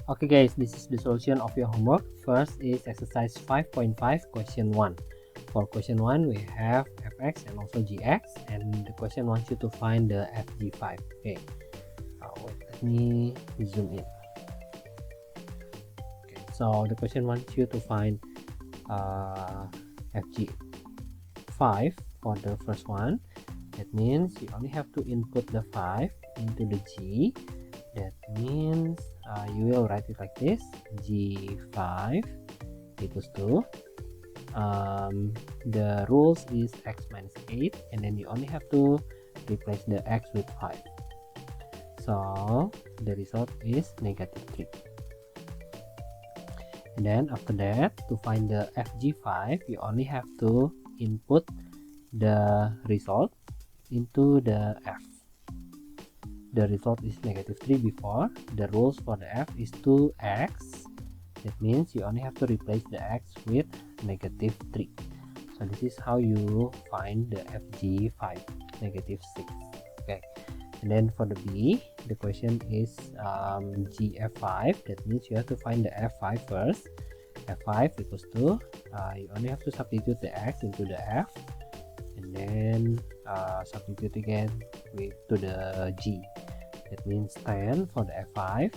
Okay guys, this is the solution of your homework. First is exercise 5.5 question 1. For question 1 we have fx and also gx, and the question wants you to find the fg5. Okay, wait, let me zoom in. Okay, so the question wants you to find fg5 for the first one. That means you only have to input the 5 into the g. That means you will write it like this: g5 equals to the rules is x minus 8, and then you only have to replace the x with 5, so the result is -3. And then after that, to find the fg5, you only have to input the result into the f. The result is -3 before. The rules for the f is 2x. That means you only have to replace the x with -3. So this is how you find the fg5, -6. Okay, and then for the b, the question is gf5. That means you have to find the f5 first. f5 equals to you only have to substitute the x into the f, and then substitute again to the g. That means 10 for the f5,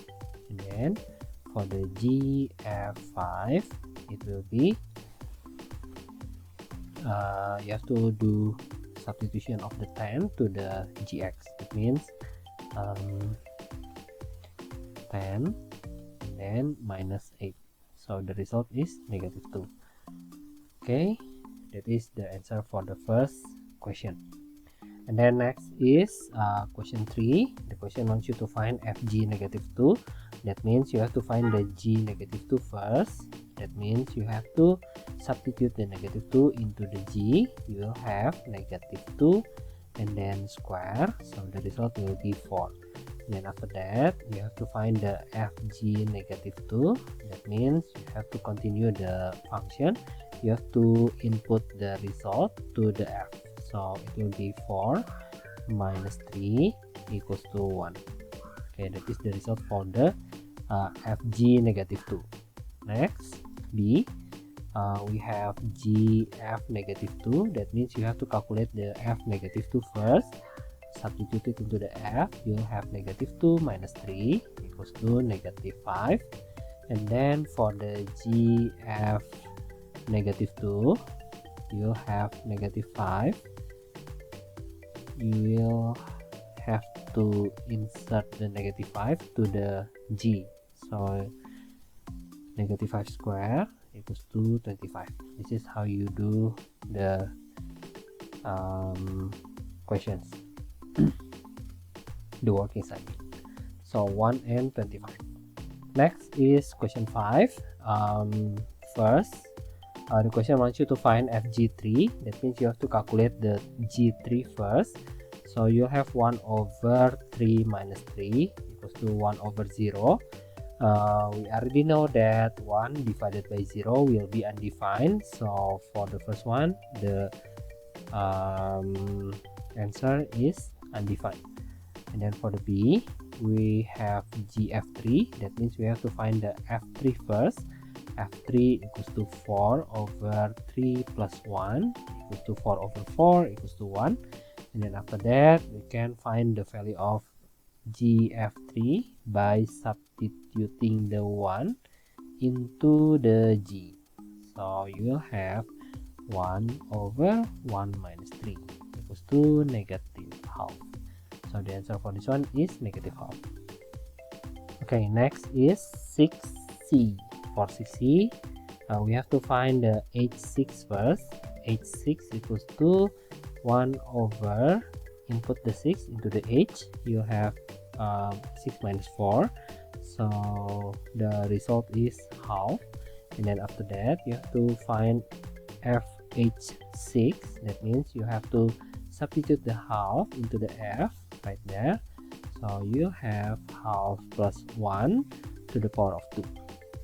and then for the gf5 it will be you have to do substitution of the 10 to the gx. That means 10 and then -8, so the result is -2. Okay, that is the answer for the first question. And then next is question 3. The question wants you to find fg -2. That means you have to find the g -2 first. That means you have to substitute the -2 into the g. You will have -2 and then square, so the result will be 4. Then after that, you have to find the fg -2. That means you have to continue the function. You have to input the result to the f. So it will be 4 minus 3 equals to 1. Okay, that is the result for the fg -2. Next, b, we have gf -2. That means you have to calculate the f -2 first. Substitute it into the f. You'll have -2 minus 3 equals to -5. And then for the gf -2, you'll have -5. You will have to insert the -5 to the g, so -5 square equals to 25. This is how you do the questions, the working side. So 1 and 25. Next is question 5. First, the question wants you to find fg3. That means you have to calculate the g3 first. So you have 1 over 3 minus 3 equals to 1 over 0. We already know that 1 divided by 0 will be undefined. So for the first one, the answer is undefined. And then for the b, we have gf3. That means we have to find the f3 first. f3 equals to 4 over 3 plus 1 equals to 4 over 4 equals to 1. And then after that, we can find the value of gf3 by substituting the 1 into the g. So you will have 1 over 1 minus 3 equals to -half. So the answer for this one is -half. Okay, next is 6c. For 6c, we have to find the h6 first. h6 equals to 1 over, input the 6 into the h. You have 6 minus 4, so the result is half. And then after that, you have to find fh6. That means you have to substitute the half into the f right there. So you have half plus 1 to the power of 2.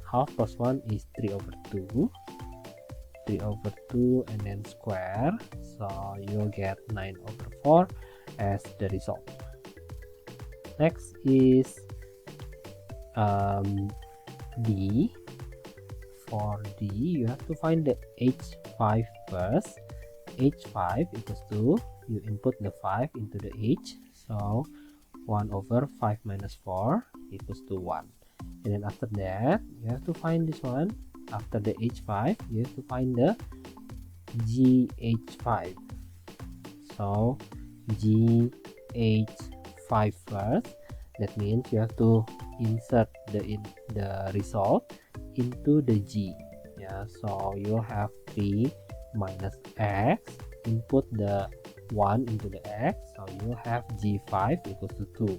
Half plus 1 is 3 over 2. 3 over 2 and then square. So you'll get 9 over 4 as the result. Next is D, for D you have to find the H5 first. H5 equals to, you input the 5 into the H, so 1 over 5 minus 4 equals to 1. And then after that you have to find this one. After the H5 you have to find the GH5. So GH5 first, that means you have to insert the result into the G. Yeah, so you have 3 minus x, input the 1 into the x, so you have G5 equals to 2.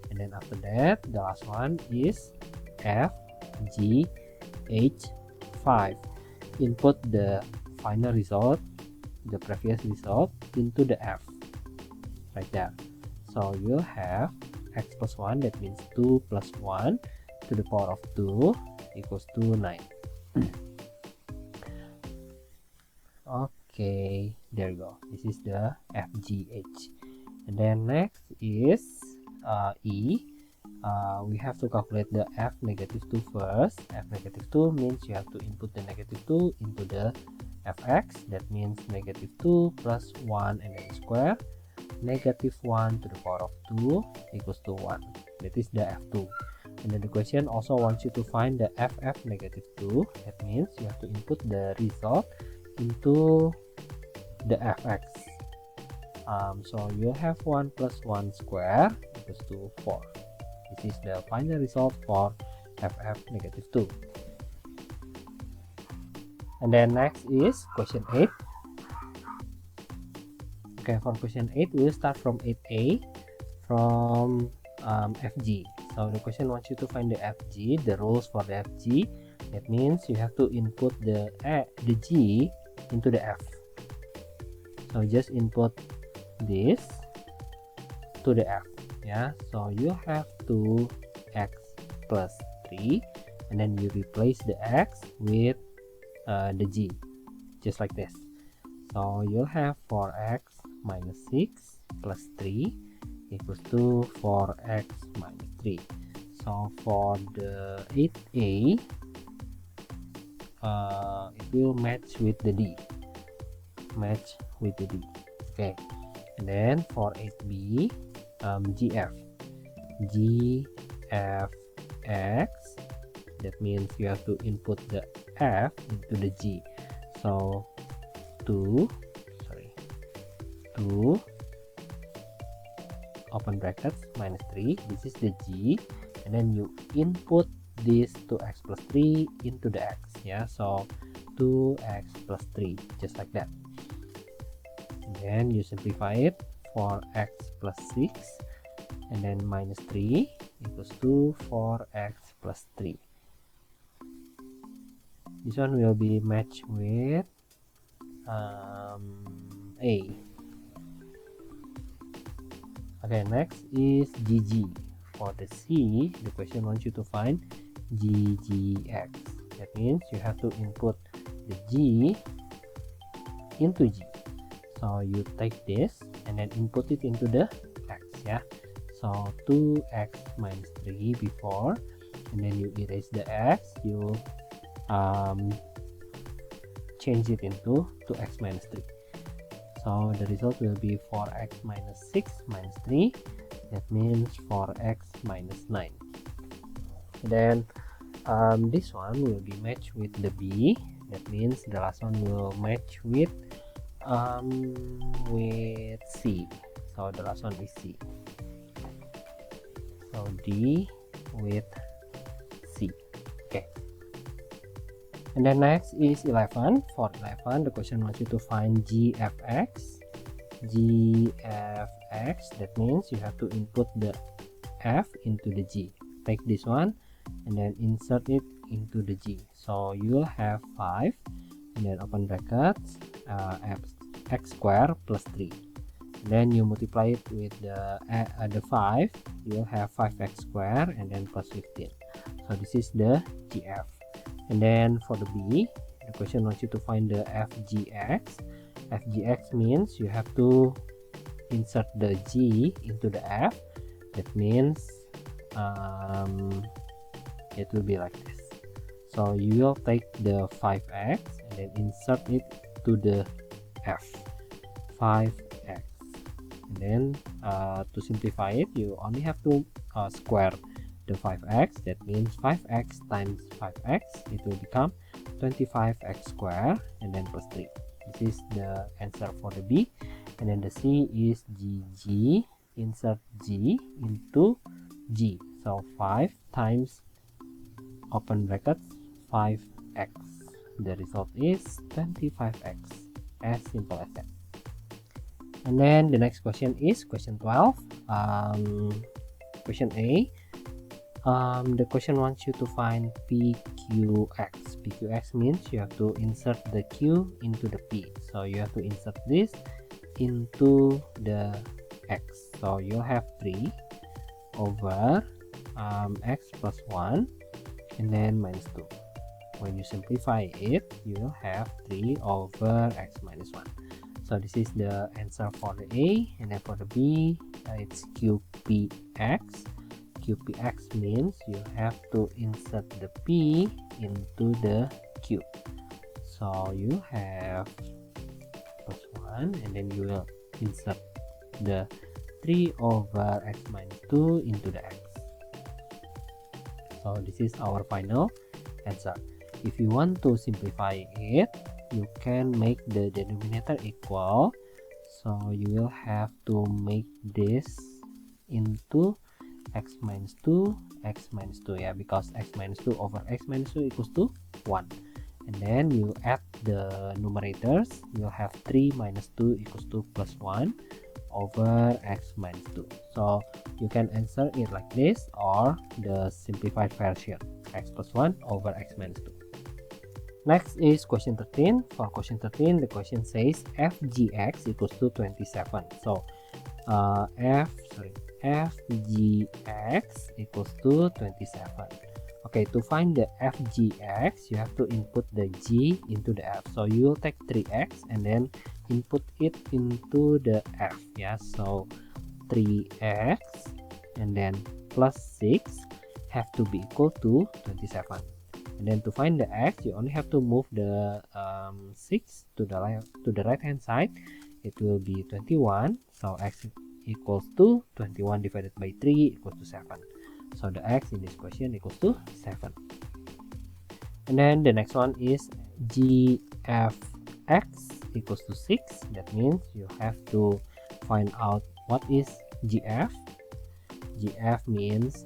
And then after that the last one is F GH5, input the final result, the previous result, into the F, like that. So you have x plus 1, that means 2 plus 1 to the power of 2 equals to 9. Okay, there you go. This is the FGH. And then next is E. We have to calculate the F negative 2 first. F negative 2 means you have to input the negative 2 into the Fx. That means negative 2 plus 1 and then square. Negative 1 to the power of 2 equals to 1. That is the F2. And then the question also wants you to find the FF negative 2. That means you have to input the result into the Fx. So you have 1 plus 1 square equals to 4. This is the final result for FF negative 2. And then next is question 8. Okay, for question 8 we will start from 8a, from FG. So the question wants you to find the FG, the rules for the FG. That means you have to input the G into the F. So just input this to the F. Yeah, so you have 2x plus 3, and then you replace the x with the G, just like this. So you'll have 4x minus 6 plus 3 equals to 4x minus 3. So for the 8a, it will match with the D. Okay, and then for 8b, GF GFX, that means you have to input the F into the G. So 2 open brackets minus 3, this is the G, and then you input this 2x plus 3 into the x. Yeah, so 2x plus 3, just like that. And then you simplify it for x plus 6, and then minus 3 equals to 4x plus 3. This one will be matched with A. Okay, next is GG. For the C, the question wants you to find GGX. That means you have to input the G into G. So you take this and then input it into the X. Yeah, so 2x minus 3 before, and then you erase the X, you change it into 2x minus 3. So the result will be 4x minus 6 minus 3. That means 4x minus 9. Then this one will be matched with the B. That means the last one will match with C. So the last one is C. So D with C. Okay. And then next is 11. For 11, the question wants you to find GFX. That means you have to input the F into the G. Take this one and then insert it into the G. So you'll have 5, and then open brackets, x squared plus 3. Then you multiply it with the 5, you'll have 5x squared and then plus 15. So this is the GF. And then for the B, the question wants you to find the FGX. FGX means you have to insert the G into the F. That means it will be like this. So you will take the 5x and then insert it to the f, 5x, and then to simplify it, you only have to square the 5x. That means 5x times 5x, it will become 25x squared and then plus 3. This is the answer for the B. And then the C is GG, insert G into G. So 5 times open brackets 5x. The result is 25x. As simple as that. And then the next question is question 12. Question A. The question wants you to find PQX. PQX means you have to insert the Q into the P. So you have to insert this into the X. So you'll have 3 over X plus 1 and then minus 2. When you simplify it, you will have 3 over X minus 1. So this is the answer for the A. And then for the B, it's QPX. QPX means you have to insert the P into the Q. So you have plus 1 and then you will insert the 3 over X minus 2 into the X. So this is our final answer. If you want to simplify it, you can make the denominator equal. So you will have to make this into x minus 2, x minus 2, yeah, because x minus 2 over x minus 2 equals to 1. And then you add the numerators, you'll have 3 minus 2 equals to plus 1 over x minus 2. So you can answer it like this or the simplified version, x plus 1 over x minus 2. Next is question 13. For question 13, the question says fgx equals to 27. So fgx equals to 27. Okay, to find the fgx, you have to input the g into the f. So you will take 3x and then input it into the f. Yeah, so 3x and then plus 6 have to be equal to 27. And then to find the x, you only have to move the 6 to the right hand side. It will be 21. So x equals to 21 divided by 3 equals to 7. So the x in this question equals to 7. And then the next one is gfx equals to 6. That means you have to find out what is gf. Gf means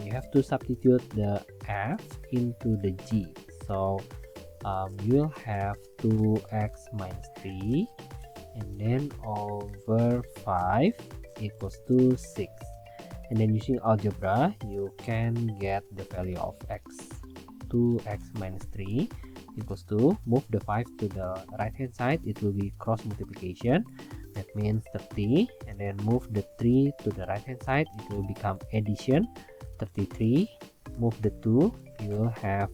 you have to substitute the f into the g. So you'll have 2x minus 3 and then over 5 equals to 6. And then using algebra, you can get the value of x. 2x minus 3 equals to, move the 5 to the right hand side, it will be cross multiplication. That means 30, and then move the 3 to the right hand side, it will become addition, 33. Move the 2, you will have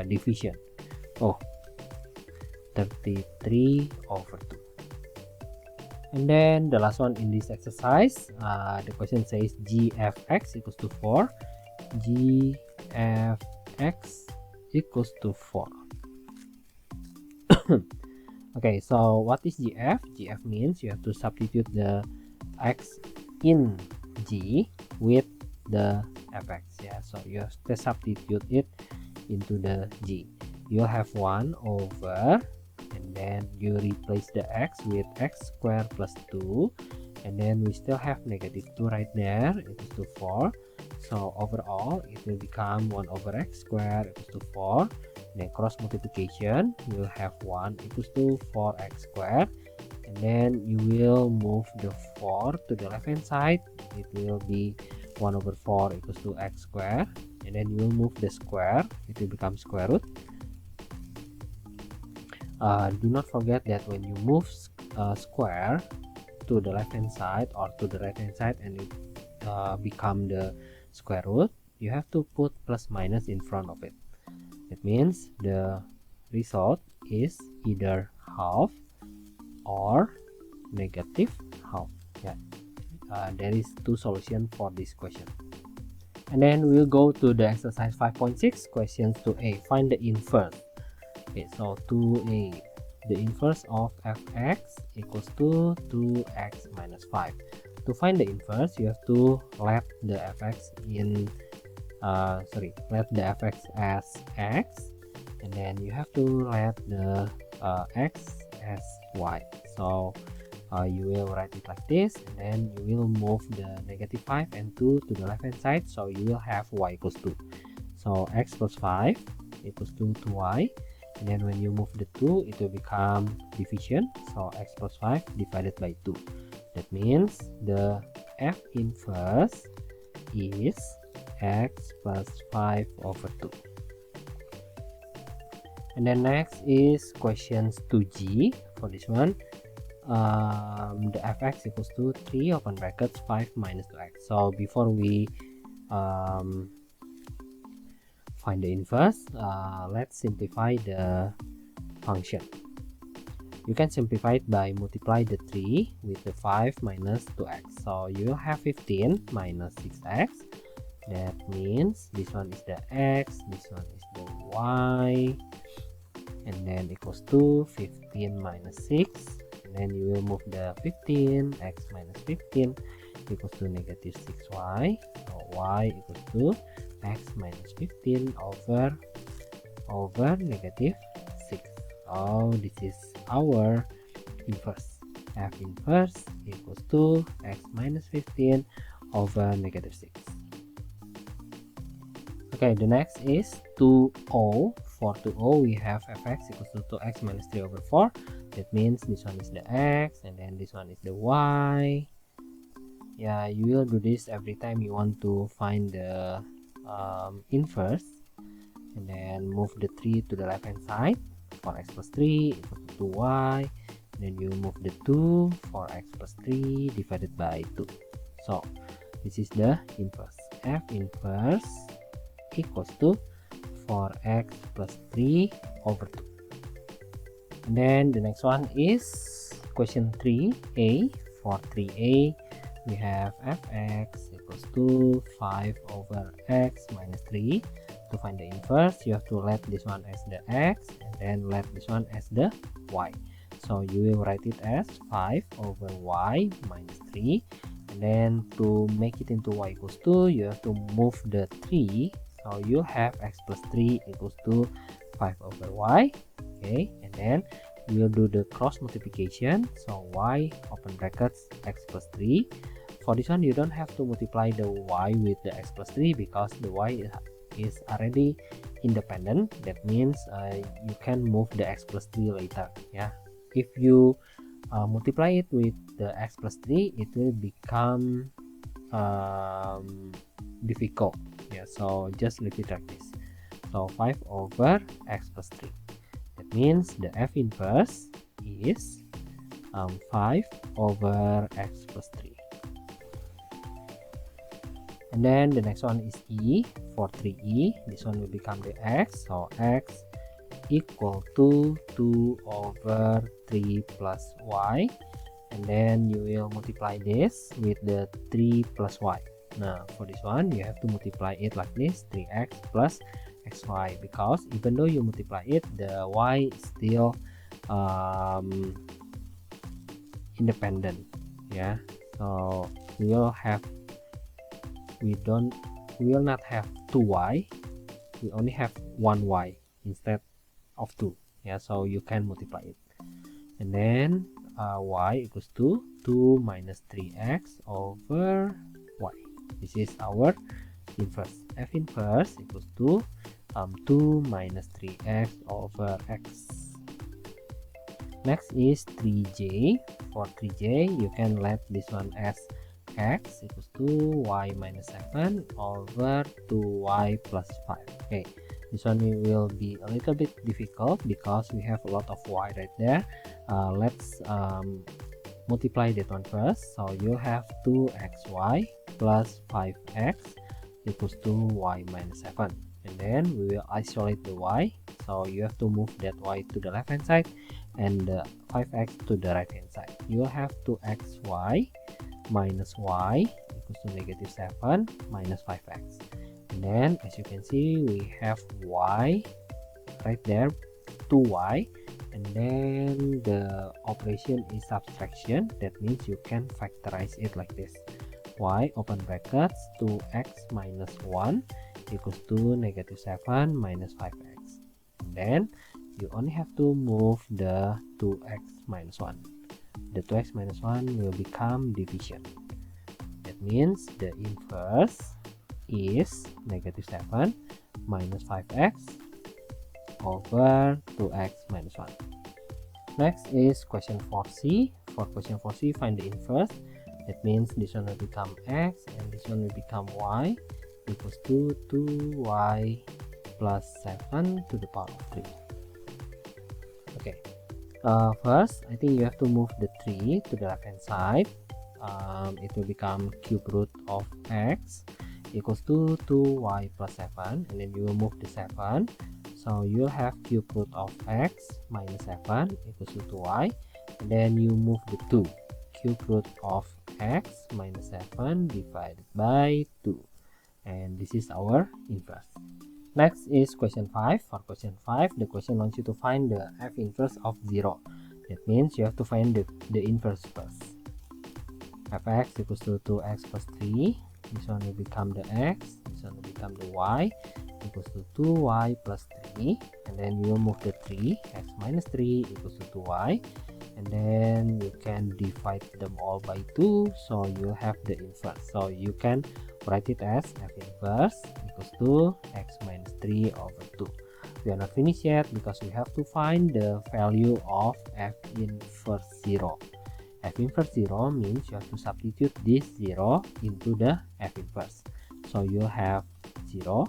division. 33 over 2. And then the last one in this exercise, the question says gfx equals to 4. Gfx equals to 4. Okay, so what is gf? Gf means you have to substitute the x in g with the fx. Yeah, so you have to substitute it into the g. You'll have 1 over, and then you replace the x with x squared plus 2, and then we still have negative 2 right there, equals to 4. So overall it will become 1 over x squared equals to 4. Then cross multiplication, you will have 1 equals to 4x squared, and then you will move the 4 to the left hand side, it will be 1 over 4 equals to x squared, and then you will move the square, it will become square root. Do not forget that when you move square to the left hand side or to the right hand side and it become the square root, you have to put plus minus in front of it. It means the result is either half or negative half. Yeah, there is 2 solutions for this question. And then we'll go to the exercise 5.6, question 2a. Find the inverse. Okay, so 2a, the inverse of fx equals to 2x minus 5. To find the inverse, you have to let the fx let the fx as x, and then you have to let the x as y. So you will write it like this, and then you will move the negative 5 and 2 to the left hand side, so you will have y equals 2. So x plus 5 equals to 2y, and then when you move the 2, it will become division, so x plus 5 divided by 2. That means the f inverse is x plus 5 over 2. And then next is questions 2g. For this one, the fx equals to 3 open brackets 5 minus 2x. So before we find the inverse, let's simplify the function. You can simplify it by multiply the 3 with the 5 minus 2x. So you will have 15 minus 6x. That means this one is the x, this one is the y, and then equals to 15 minus 6. And then you will move the 15, x minus 15 equals to negative 6y. So y equals to x minus 15 over negative 6. Oh, this is our inverse. F inverse equals to x minus 15 over negative 6. Okay, the next is 2o. For 2o, we have fx equals to 2x minus 3 over 4. That means this one is the x, and then this one is the y. Yeah, you will do this every time you want to find the inverse, and then move the 3 to the left hand side. For x plus 3 equals to 2y, then you move the 2 for x plus 3 divided by 2. So this is the inverse. F inverse equals to 4x plus 3 over 2. And then the next one is question 3a. For 3a, we have fx equals to 5 over x minus 3. To find the inverse, you have to let this one as the x, and then let this one as the y. So you will write it as 5 over y minus 3. And then to make it into y equals 2, you have to move the 3. So you have x plus 3 equals to 5 over y. Okay, and then we will do the cross multiplication. So y open brackets x plus 3. For this one, you don't have to multiply the y with the x plus 3 because the y is already independent. That means you can move the x plus 3 later. Yeah, if you multiply it with the x plus 3, it will become difficult. Yeah, so just leave it like this. So 5 over x plus 3. That means the f inverse is 5 over x plus 3. And then the next one is e. For 3e, this one will become the x. So x equal to 2 over 3 plus y. And then you will multiply this with the 3 plus y. Now for this one, you have to multiply it like this, 3x plus xy, because even though you multiply it, the y is still independent. Yeah, so we will not have 2y, we only have 1y instead of 2. Yeah, so you can multiply it, and then y equals to 2 minus 3x over y. This is our inverse. F inverse equals to 2 minus 3x over x. Next is 3j. For 3j, you can let this one as x equals to y minus 7 over 2y plus 5. Okay, this one will be a little bit difficult because we have a lot of y right there. Let's multiply that one first. So you have 2xy plus 5x equals to y minus 7, and then we will isolate the y. So you have to move that y to the left hand side and the 5x to the right hand side. You will have 2xy minus y equals to negative 7 minus 5x. And then as you can see, we have y right there, 2y, and then the operation is subtraction. That means you can factorize it like this: y open brackets 2x minus 1 equals to negative 7 minus 5x. And then you only have to move the 2x minus 1. The 2x minus 1 will become division. That means the inverse is negative 7 minus 5x over 2x minus 1. Next is question 4c. For question 4c, find the inverse. That means this one will become x and this one will become y equals to 2y plus 7 to the power of 3. Okay, first I think you have to move the 3 to the left hand side. It will become cube root of x equals to 2y plus 7, and then you will move the 7, so you'll have cube root of x minus 7 equals to 2y, and then you move the 2, cube root of x minus 7 divided by 2, and this is our inverse. Next is question 5. For question 5, the question wants you to find the f inverse of 0. That means you have to find the inverse first. Fx equals to 2x plus 3. This one will become the x, this one will become the y equals to 2y plus 3, and then you move the 3, x minus 3 equals to 2y, and then you can divide them all by 2, so you have the inverse. So you can write it as f inverse equals to x minus 3 over 2. We are not finished yet because we have to find the value of f inverse 0. F inverse 0 means you have to substitute this 0 into the f inverse. So you have 0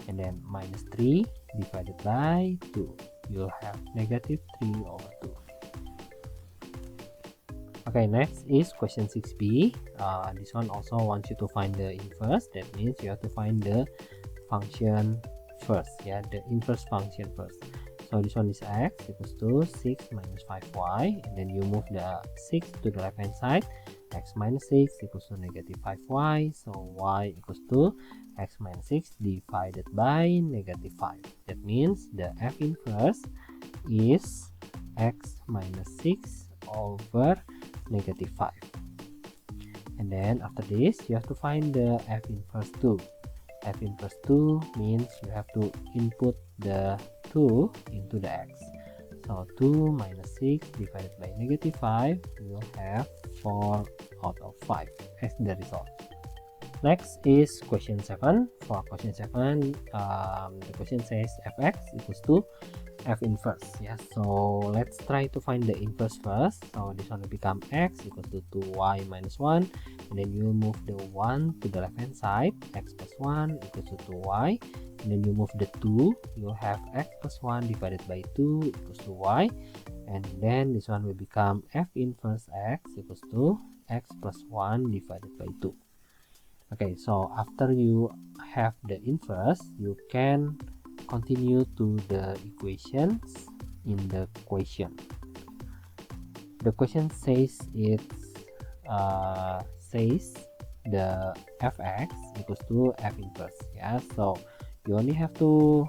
and then minus 3 divided by 2. You'll have negative 3 over 2. Okay, next is question 6b. This one also wants you to find the inverse. That means you have to find the function first, yeah, the inverse function first. So this one is x equals to 6 minus 5y, and then you move the 6 to the left hand side. X minus 6 equals to negative 5y, so y equals to x minus 6 divided by negative 5. That means the f inverse is x minus 6 over negative 5. And then after this, you have to find the f inverse 2. F inverse 2 means you have to input the 2 into the x. So 2 minus 6 divided by negative 5, you will have 4 out of 5 as the result. Next is question 7. For question 7, the question says fx equals to f inverse. Yeah, so let's try to find the inverse first. So this one will become x equals to 2y minus 1, and then you move the 1 to the left hand side. X plus 1 equals to 2y, and then you move the 2, you'll have x plus 1 divided by 2 equals to y, and then this one will become f inverse x equals to x plus 1 divided by 2. Okay, so after you have the inverse, you can continue to the equations in the question. The question says says the fx equals to f inverse. Yeah, so you only have to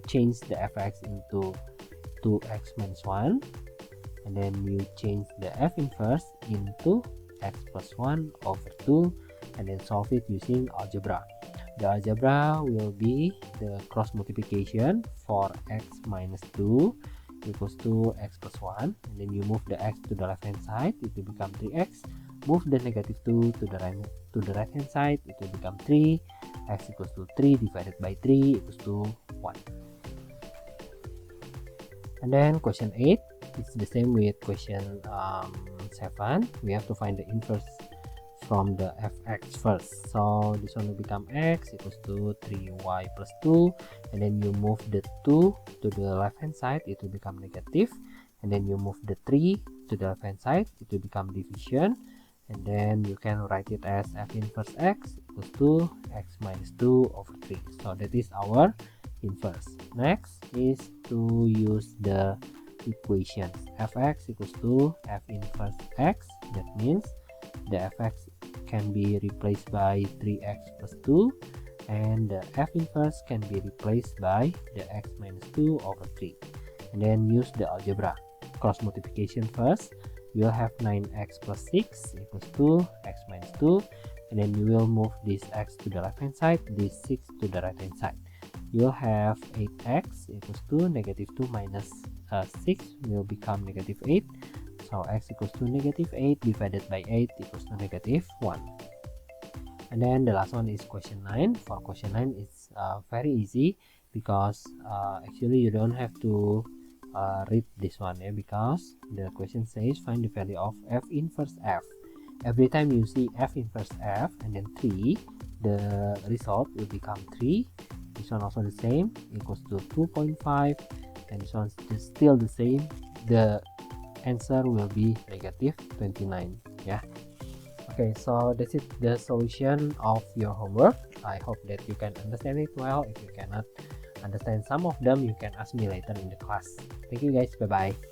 change the fx into 2x minus 1, and then you change the f inverse into x plus 1 over 2, and then solve it using algebra. The algebra will be the cross multiplication for x minus 2 equals to x plus 1, and then you move the x to the left hand side, it will become 3x. Move the negative 2 to the right hand side, it will become 3. X equals to 3 divided by 3 equals to 1. And then question 8 is the same with question 7. We have to find the inverse from the fx first. So this one will become x equals to 3y plus 2, and then you move the 2 to the left hand side, it will become negative, and then you move the 3 to the left hand side, it will become division, and then you can write it as f inverse x equals to x minus 2 over 3. So that is our inverse. Next is to use the equations. Fx equals to f inverse x. That means the fx can be replaced by 3x plus 2, and the f inverse can be replaced by the x minus 2 over 3. And then use the algebra. Cross multiplication first. You will have 9x plus 6 equals to x minus 2, and then you will move this x to the left hand side, this 6 to the right hand side. You will have 8x equals to negative 2 minus 6 will become negative 8. So x equals to negative 8 divided by 8 equals to negative 1. And then the last one is question 9. For question 9, it's very easy, because actually you don't have to read this one, because the question says find the value of f inverse f. Every time you see f inverse f and then 3, the result will become 3. This one also the same, equals to 2.5, and this one's still the same. The answer will be negative 29. Yeah. Okay, so this is the solution of your homework. I hope that you can understand it well. If you cannot understand some of them, you can ask me later in the class. Thank you guys. Bye bye.